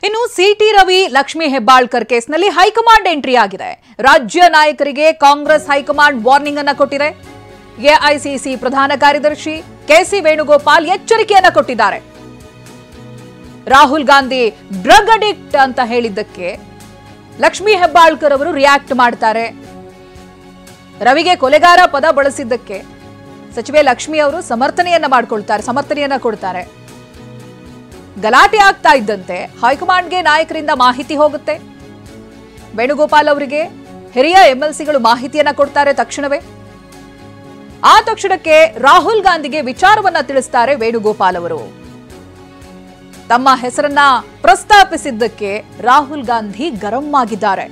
ಇನ್ನು ಸಿಟಿ ರವಿ ಲಕ್ಷ್ಮಿ ಹೆಬ್ಬಾಳ್ಕರ್ ಕೇಸ್ನಲ್ಲಿ high command entry ಆಗಿದೆ. ರಾಜ್ಯ ನಾಯಕರಿಗೆ ಕಾಂಗ್ರೆಸ್ ಹೈಕಮಾಂಡ್ ವಾರ್ನಿಂಗ್ ಅನ್ನು ಕೊಟ್ಟಿದೆ. ಎಐಸಿಸಿ ಪ್ರಧಾನ ಕಾರ್ಯದರ್ಶಿ ಕೆಸಿ ವೇಣುಗೋಪಾಲ್ ಎಚ್ಚರಿಕೆಯನ್ನ ಕೊಟ್ಟಿದ್ದಾರೆ. ರಾಹುಲ್ ಗಾಂಧಿ ಡ್ರಗ್ ಅಡಿಕ್ಟ್ ಅಂತ ಹೇಳಿದ್ದಕ್ಕೆ ಲಕ್ಷ್ಮಿ ಹೆಬ್ಬಾಳ್ಕರ್ ಅವರು ರಿಯಾಕ್ಟ್ ಮಾಡ್ತಾರೆ. ರವಿಗೆ ಕೊಲೆಗಾರ ಪದ ಬಳಸಿದ್ದಕ್ಕೆ ಸಚಿವೆ ಲಕ್ಷ್ಮಿ ಅವರು ಸಮರ್ಥನೆಯನ್ನ ಕೊಡ್ತಾರೆ. ಗಲಾಟೆ ಆಗ್ತಾ ಇದ್ದಂತೆ ಹೈಕಮಾಂಡ್ಗೆ ನಾಯಕರಿಂದ ಮಾಹಿತಿ ಹೋಗುತ್ತೆ. ವೇಣುಗೋಪಾಲ್ ಅವರಿಗೆ ಹಿರಿಯ ಎಂಎಲ್ಸಿಗಳು ಮಾಹಿತಿಯನ್ನ ಕೊಡ್ತಾರೆ ತಕ್ಷಣವೇ. ಆ ತಕ್ಷಣಕ್ಕೆ ರಾಹುಲ್ ಗಾಂಧಿಗೆ ವಿಚಾರವನ್ನ ತಿಳಿಸ್ತಾರೆ ವೇಣುಗೋಪಾಲ್ ಅವರು. ತಮ್ಮ ಹೆಸರನ್ನ ಪ್ರಸ್ತಾಪಿಸಿದ್ದಕ್ಕೆ ರಾಹುಲ್ ಗಾಂಧಿ ಗರಂ ಆಗಿದ್ದಾರೆ.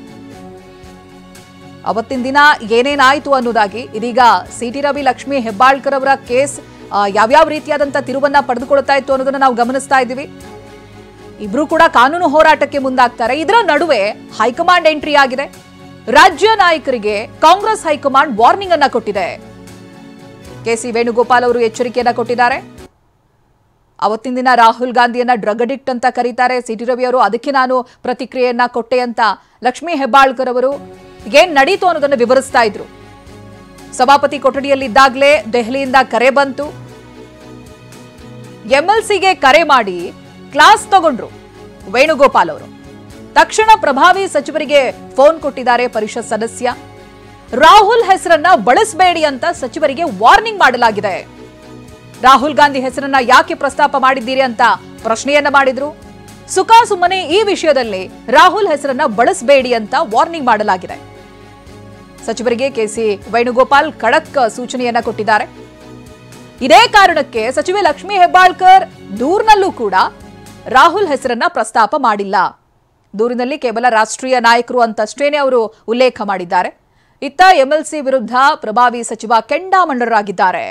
ಅವತ್ತಿನ ದಿನ ಏನೇನಾಯಿತು ಅನ್ನೋದಾಗಿ ಇದೀಗ ಸಿಟಿ ರವಿ ಲಕ್ಷ್ಮಿ ಹೆಬ್ಬಾಳ್ಕರ್ ಅವರ ಕೇಸ್ ಯಾವ್ಯಾವ ರೀತಿಯಾದಂತ ತಿರುವನ್ನ ಪಡೆದುಕೊಳ್ತಾ ಇತ್ತು ಅನ್ನೋದನ್ನ ನಾವು ಗಮನಿಸ್ತಾ ಇದ್ದೀವಿ. ಇಬ್ರು ಕೂಡ ಕಾನೂನು ಹೋರಾಟಕ್ಕೆ ಮುಂದಾಗ್ತಾರೆ. ಇದರ ನಡುವೆ ಹೈಕಮಾಂಡ್ ಎಂಟ್ರಿ ಆಗಿದೆ. ರಾಜ್ಯ ನಾಯಕರಿಗೆ ಕಾಂಗ್ರೆಸ್ ಹೈಕಮಾಂಡ್ ವಾರ್ನಿಂಗ್ ಅನ್ನ ಕೊಟ್ಟಿದೆ. ಕೆಸಿ ವೇಣುಗೋಪಾಲ್ ಅವರು ಎಚ್ಚರಿಕೆಯನ್ನ ಕೊಟ್ಟಿದ್ದಾರೆ. ಅವತ್ತಿನ ದಿನ ರಾಹುಲ್ ಗಾಂಧಿಯನ್ನ ಡ್ರಗ್ ಅಡಿಕ್ಟ್ ಅಂತ ಕರೀತಾರೆ ಸಿಟಿ ರವಿ ಅವರು. ಅದಕ್ಕೆ ನಾನು ಪ್ರತಿಕ್ರಿಯೆಯನ್ನ ಕೊಟ್ಟೆ ಅಂತ ಲಕ್ಷ್ಮಿ ಹೆಬ್ಬಾಳ್ಕರ್ ಅವರು ಏನ್ ನಡೀತು ಅನ್ನೋದನ್ನ ವಿವರಿಸ್ತಾ ಇದ್ರು. ಸಭಾಪತಿ ಕೊಠಡಿಯಲ್ಲಿದ್ದಾಗಲೇ ದೆಹಲಿಯಿಂದ ಕರೆ ಬಂತು. ಎಂಎಲ್ಸಿಗೆ ಕರೆ ಮಾಡಿ ಕ್ಲಾಸ್ ತಗೊಂಡ್ರು ವೇಣುಗೋಪಾಲ್ ಅವರು. ತಕ್ಷಣ ಪ್ರಭಾವಿ ಸಚಿವರಿಗೆ ಫೋನ್ ಕೊಟ್ಟಿದ್ದಾರೆ ಪರಿಷತ್ ಸದಸ್ಯ. ರಾಹುಲ್ ಹೆಸರನ್ನ ಬಳಸಬೇಡಿ ಅಂತ ಸಚಿವರಿಗೆ ವಾರ್ನಿಂಗ್ ಮಾಡಲಾಗಿದೆ. ರಾಹುಲ್ ಗಾಂಧಿ ಹೆಸರನ್ನ ಯಾಕೆ ಪ್ರಸ್ತಾಪ ಮಾಡಿದ್ದೀರಿ ಅಂತ ಪ್ರಶ್ನೆಯನ್ನ ಮಾಡಿದ್ರು. ಸುಮ್ಮನೆ ಈ ವಿಷಯದಲ್ಲಿ ರಾಹುಲ್ ಹೆಸರನ್ನ ಬಳಸಬೇಡಿ ಅಂತ ವಾರ್ನಿಂಗ್ ಮಾಡಲಾಗಿದೆ. ಸಚಿವರಿಗೆ ಕೆಸಿ ವೇಣುಗೋಪಾಲ್ ಖಡಕ್ ಸೂಚನೆಯನ್ನ ಕೊಟ್ಟಿದ್ದಾರೆ. ಇದೇ ಕಾರಣಕ್ಕೆ ಸಚಿವೆ ಲಕ್ಷ್ಮಿ ಹೆಬ್ಬಾಳ್ಕರ್ ದೂರಿನಲ್ಲೂ ಕೂಡ ರಾಹುಲ್ ಹೆಸರನ್ನ ಪ್ರಸ್ತಾಪ ಮಾಡಿಲ್ಲ. ದೂರಿನಲ್ಲಿ ಕೇವಲ ರಾಷ್ಟ್ರೀಯ ನಾಯಕರು ಅಂತಷ್ಟೇನೆ ಅವರು ಉಲ್ಲೇಖ ಮಾಡಿದ್ದಾರೆ. ಇತ್ತ ಎಂಎಲ್ಸಿ ವಿರುದ್ಧ ಪ್ರಭಾವಿ ಸಚಿವ ಕೆಂಡಾಮಂಡರಾಗಿದ್ದಾರೆ.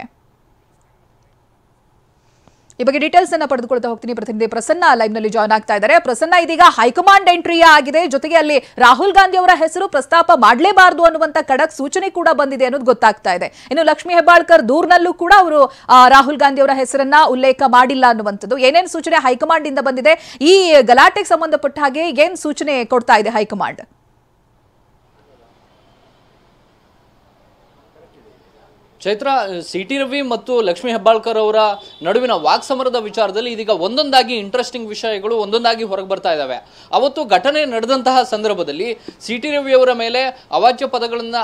ಈ ಬಗ್ಗೆ ಡೀಟೇಲ್ಸ್ ಅನ್ನ ಪಡೆದುಕೊಳ್ತಾ ಹೋಗ್ತೀನಿ. ಪ್ರತಿನಿಧಿ ಪ್ರಸನ್ನ ಲೈವ್ ನಲ್ಲಿ ಜಾಯ್ನ್ ಆಗ್ತಾ ಇದ್ದಾರೆ. ಪ್ರಸನ್ನ, ಇದೀಗ ಹೈಕಮಾಂಡ್ ಎಂಟ್ರಿ ಆಗಿದೆ. ಜೊತೆಗೆ ಅಲ್ಲಿ ರಾಹುಲ್ ಗಾಂಧಿ ಅವರ ಹೆಸರು ಪ್ರಸ್ತಾಪ ಮಾಡಲೇಬಾರದು ಅನ್ನುವಂತ ಖಡಕ್ ಸೂಚನೆ ಕೂಡ ಬಂದಿದೆ ಅನ್ನೋದು ಗೊತ್ತಾಗ್ತಾ ಇದೆ. ಇನ್ನು ಲಕ್ಷ್ಮಿ ಹೆಬ್ಬಾಳ್ಕರ್ ದೂರಿನಲ್ಲೂ ಕೂಡ ಅವರು ರಾಹುಲ್ ಗಾಂಧಿ ಅವರ ಹೆಸರನ್ನ ಉಲ್ಲೇಖ ಮಾಡಿಲ್ಲ ಅನ್ನುವಂಥದ್ದು. ಏನೇನು ಸೂಚನೆ ಹೈಕಮಾಂಡ್ ಇಂದ ಬಂದಿದೆ? ಈ ಗಲಾಟೆಗೆ ಸಂಬಂಧಪಟ್ಟ ಹಾಗೆ ಏನ್ ಸೂಚನೆ ಕೊಡ್ತಾ ಇದೆ ಹೈಕಮಾಂಡ್? ಚೈತ್ರ, ಸಿಟಿ ರವಿ ಮತ್ತು ಲಕ್ಷ್ಮಿ ಹೆಬ್ಬಾಳ್ಕರ್ ಅವರ ನಡುವಿನ ವಾಕ್ಸಮರದ ವಿಚಾರದಲ್ಲಿ ಇದೀಗ ಒಂದೊಂದಾಗಿ ಇಂಟ್ರೆಸ್ಟಿಂಗ್ ವಿಷಯಗಳು ಒಂದೊಂದಾಗಿ ಹೊರಗೆ ಬರ್ತಾ ಇದ್ದಾವೆ. ಅವತ್ತು ಘಟನೆ ನಡೆದಂತಹ ಸಂದರ್ಭದಲ್ಲಿ ಸಿಟಿ ರವಿ ಅವರ ಮೇಲೆ ಅವಾಚ್ಯ ಪದಗಳನ್ನು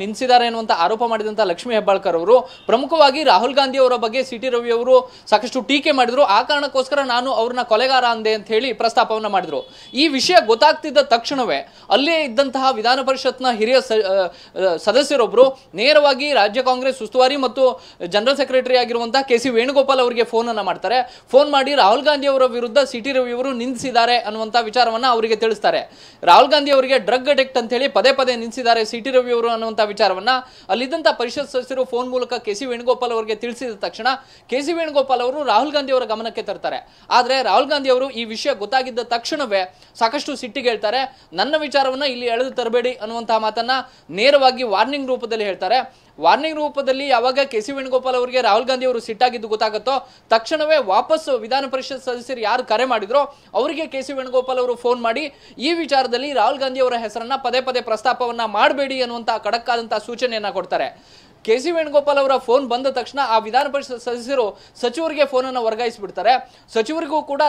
ನಿಂದಿಸಿದ್ದಾರೆ ಅನ್ನುವಂಥ ಆರೋಪ ಮಾಡಿದಂಥ ಲಕ್ಷ್ಮಿ ಹೆಬ್ಬಾಳ್ಕರ್ ಅವರು ಪ್ರಮುಖವಾಗಿ ರಾಹುಲ್ ಗಾಂಧಿ ಅವರ ಬಗ್ಗೆ ಸಿಟಿ ರವಿ ಅವರು ಸಾಕಷ್ಟು ಟೀಕೆ ಮಾಡಿದ್ರು. ಆ ಕಾರಣಕ್ಕೋಸ್ಕರ ನಾನು ಅವ್ರನ್ನ ಕೊಲೆಗಾರ ಅಂದೆ ಅಂತ ಹೇಳಿ ಪ್ರಸ್ತಾಪವನ್ನು ಮಾಡಿದ್ರು. ಈ ವಿಷಯ ಗೊತ್ತಾಗ್ತಿದ್ದ ತಕ್ಷಣವೇ ಅಲ್ಲೇ ಇದ್ದಂತಹ ವಿಧಾನ ಪರಿಷತ್ನ ಹಿರಿಯ ಸದಸ್ಯರೊಬ್ಬರು ನೇರವಾಗಿ ರಾಜ್ಯ ಕಾಂಗ್ರೆಸ್ ಉಸ್ತುವಾರಿ ಮತ್ತು ಜನರಲ್ ಸೆಕ್ರೆಟರಿ ಆಗಿರುವಂತಹ ಕೆಸಿ ವೇಣುಗೋಪಾಲ್ ಅವರಿಗೆ ಫೋನ್ ಅನ್ನ ಮಾಡ್ತಾರೆ. ಫೋನ್ ಮಾಡಿ ರಾಹುಲ್ ಗಾಂಧಿ ಅವರ ವಿರುದ್ಧ ಸಿಟಿ ರವಿ ಅವರು ನಿಂದಿಸಿದ್ದಾರೆ ಅನ್ನುವಂತ ವಿಚಾರವನ್ನ ಅವರಿಗೆ ತಿಳಿಸ್ತಾರೆ. ರಾಹುಲ್ ಗಾಂಧಿ ಅವರಿಗೆ ಡ್ರಗ್ ಅಡಿಕ್ಟ್ ಅಂತ ಹೇಳಿ ಪದೇ ಪದೇ ನಿಂದಿಸಿದ್ದಾರೆ ಸಿಟಿ ರವಿ ಅವರು ಅನ್ನುವಂತ ವಿಚಾರವನ್ನ ಅಲ್ಲಿದ್ದಂತ ಪರಿಷತ್ ಸದಸ್ಯರು ಫೋನ್ ಮೂಲಕ ಕೆಸಿ ವೇಣುಗೋಪಾಲ್ ಅವರಿಗೆ ತಿಳಿಸಿದ ತಕ್ಷಣ ಕೆಸಿ ವೇಣುಗೋಪಾಲ್ ಅವರು ರಾಹುಲ್ ಗಾಂಧಿ ಅವರ ಗಮನಕ್ಕೆ ತರ್ತಾರೆ. ಆದ್ರೆ ರಾಹುಲ್ ಗಾಂಧಿ ಅವರು ಈ ವಿಷಯ ಗೊತ್ತಾಗಿದ್ದ ತಕ್ಷಣವೇ ಸಾಕಷ್ಟು ಸಿಟ್ಟಿಗೆ ಹೇಳ್ತಾರೆ. ನನ್ನ ವಿಚಾರವನ್ನ ಇಲ್ಲಿ ಎಳೆದು ತರಬೇಡಿ ಅನ್ನುವಂತಹ ಮಾತನ್ನ ನೇರವಾಗಿ ವಾರ್ನಿಂಗ್ ರೂಪದಲ್ಲಿ ಹೇಳ್ತಾರೆ. ವಾರ್ನಿಂಗ್ ರೂಪದಲ್ಲಿ ಯಾವಾಗ ಕೆಸಿ ವೇಣುಗೋಪಾಲ್ ಅವರಿಗೆ ರಾಹುಲ್ ಗಾಂಧಿ ಅವರು ಸಿಟ್ಟಾಗಿದ್ದು ಗೊತ್ತಾಗುತ್ತೋ ತಕ್ಷಣವೇ ವಾಪಸ್ ವಿಧಾನ ಪರಿಷತ್ ಸದಸ್ಯರು ಯಾರು ಕರೆ ಮಾಡಿದ್ರೋ ಅವರಿಗೆ ಕೆಸಿ ವೇಣುಗೋಪಾಲ್ ಅವರು ಫೋನ್ ಮಾಡಿ ಈ ವಿಚಾರದಲ್ಲಿ ರಾಹುಲ್ ಗಾಂಧಿ ಅವರ ಹೆಸರನ್ನ ಪದೇ ಪದೇ ಪ್ರಸ್ತಾಪವನ್ನ ಮಾಡಬೇಡಿ ಅನ್ನುವಂತ ಖಡಕ್ ಆದಂತಹ ಸೂಚನೆಯನ್ನ ಕೊಡ್ತಾರೆ. ಕೆಸಿ ವೇಣುಗೋಪಾಲ್ ಅವರ ಫೋನ್ ಬಂದ ತಕ್ಷಣ ಆ ವಿಧಾನ ಪರಿಷತ್ ಸದಸ್ಯರು ಸಚಿವರಿಗೆ ಫೋನ್ ಅನ್ನು ವರ್ಗಾಯಿಸಿಬಿಡ್ತಾರೆ. ಸಚಿವರಿಗೂ ಕೂಡ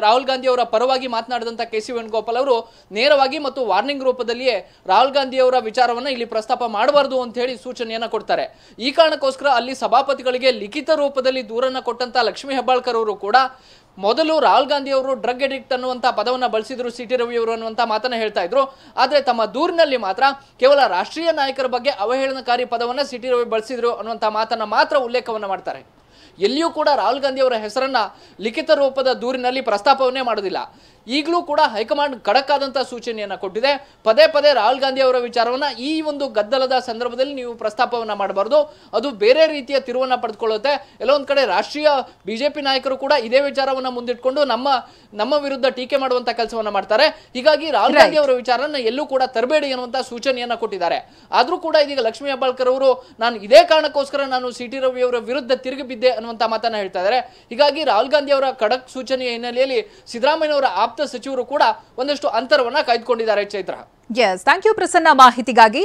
ರಾಹುಲ್ ಗಾಂಧಿ ಅವರ ಪರವಾಗಿ ಮಾತನಾಡಿದಂತ ಕೆಸಿ ವೇಣುಗೋಪಾಲ್ ಅವರು ನೇರವಾಗಿ ಮತ್ತು ವಾರ್ನಿಂಗ್ ರೂಪದಲ್ಲಿಯೇ ರಾಹುಲ್ ಗಾಂಧಿ ಅವರ ವಿಚಾರವನ್ನ ಇಲ್ಲಿ ಪ್ರಸ್ತಾಪ ಮಾಡಬಾರದು ಅಂತ ಹೇಳಿ ಸೂಚನೆಯನ್ನ ಕೊಡ್ತಾರೆ. ಈ ಕಾರಣಕ್ಕೋಸ್ಕರ ಅಲ್ಲಿ ಸಭಾಪತಿಗಳಿಗೆ ಲಿಖಿತ ರೂಪದಲ್ಲಿ ದೂರನ್ನ ಕೊಟ್ಟಂತ ಲಕ್ಷ್ಮಿ ಹೆಬ್ಬಾಳ್ಕರ್ ಅವರು ಕೂಡ ಮೊದಲು ರಾಹುಲ್ ಗಾಂಧಿ ಅವರು ಡ್ರಗ್ ಅಡಿಕ್ಟ್ ಅನ್ನುವಂಥ ಪದವನ್ನು ಬಳಸಿದ್ರು ಸಿಟಿ ರವಿ ಅವರು ಅನ್ನುವಂಥ ಮಾತನ್ನ ಹೇಳ್ತಾ ಇದ್ರು. ಆದರೆ ತಮ್ಮ ದೂರಿನಲ್ಲಿ ಮಾತ್ರ ಕೇವಲ ರಾಷ್ಟ್ರೀಯ ನಾಯಕರ ಬಗ್ಗೆ ಅವಹೇಳನಕಾರಿ ಪದವನ್ನು ಸಿಟಿ ರವಿ ಬಳಸಿದ್ರು ಅನ್ನುವಂಥ ಮಾತನ್ನ ಮಾತ್ರ ಉಲ್ಲೇಖವನ್ನ ಮಾಡ್ತಾರೆ. ಎಲ್ಲಿಯೂ ಕೂಡ ರಾಹುಲ್ ಗಾಂಧಿ ಅವರ ಹೆಸರನ್ನ ಲಿಖಿತ ರೂಪದ ದೂರಿನಲ್ಲಿ ಪ್ರಸ್ತಾಪವನ್ನೇ ಮಾಡೋದಿಲ್ಲ. ಈಗಲೂ ಕೂಡ ಹೈಕಮಾಂಡ್ ಖಡಕ್ ಆದಂತಹ ಸೂಚನೆಯನ್ನ ಕೊಟ್ಟಿದೆ. ಪದೇ ಪದೇ ರಾಹುಲ್ ಗಾಂಧಿ ಅವರ ವಿಚಾರವನ್ನ ಈ ಒಂದು ಗದ್ದಲದ ಸಂದರ್ಭದಲ್ಲಿ ನೀವು ಪ್ರಸ್ತಾಪವನ್ನ ಮಾಡಬಾರದು, ಅದು ಬೇರೆ ರೀತಿಯ ತಿರುವನ್ನ ಪಡೆದುಕೊಳ್ಳುತ್ತೆ. ಎಲ್ಲೊಂದ್ ಕಡೆ ರಾಷ್ಟ್ರೀಯ ಬಿಜೆಪಿ ನಾಯಕರು ಕೂಡ ಇದೇ ವಿಚಾರವನ್ನ ಮುಂದಿಟ್ಕೊಂಡು ನಮ್ಮ ವಿರುದ್ಧ ಟೀಕೆ ಮಾಡುವಂತ ಕೆಲಸವನ್ನ ಮಾಡ್ತಾರೆ. ಹೀಗಾಗಿ ರಾಹುಲ್ ಗಾಂಧಿ ಅವರ ವಿಚಾರನ ಎಲ್ಲೂ ಕೂಡ ತರಬೇಡಿ ಅನ್ನುವಂತ ಸೂಚನೆಯನ್ನ ಕೊಟ್ಟಿದ್ದಾರೆ. ಆದ್ರೂ ಕೂಡ ಇದೀಗ ಲಕ್ಷ್ಮಿ ಹೆಬ್ಬಾಳ್ಕರ್ ಅವರು ನಾನು ಇದೇ ಕಾರಣಕ್ಕೋಸ್ಕರ ನಾನು ಸಿಟಿ ರವಿ ಅವರ ವಿರುದ್ಧ ತಿರುಗಿ ಬಿದ್ದೆ ಅನ್ನುವಂತ ಮಾತನ್ನ ಹೇಳ್ತಾ ಇದ್ದಾರೆ. ಹೀಗಾಗಿ ರಾಹುಲ್ ಗಾಂಧಿ ಅವರ ಖಡಕ್ ಸೂಚನೆಯ ಹಿನ್ನೆಲೆಯಲ್ಲಿ ಸಿದ್ದರಾಮಯ್ಯನವರ ಆಪ್ತ ಸಚಿವರು ಕೂಡ ಒಂದಷ್ಟು ಅಂತರವನ್ನ ಕಾಯ್ದುಕೊಂಡಿದ್ದಾರೆ. Chaitra, yes, thank you Prasanna ಮಾಹಿತಿಗಾಗಿ.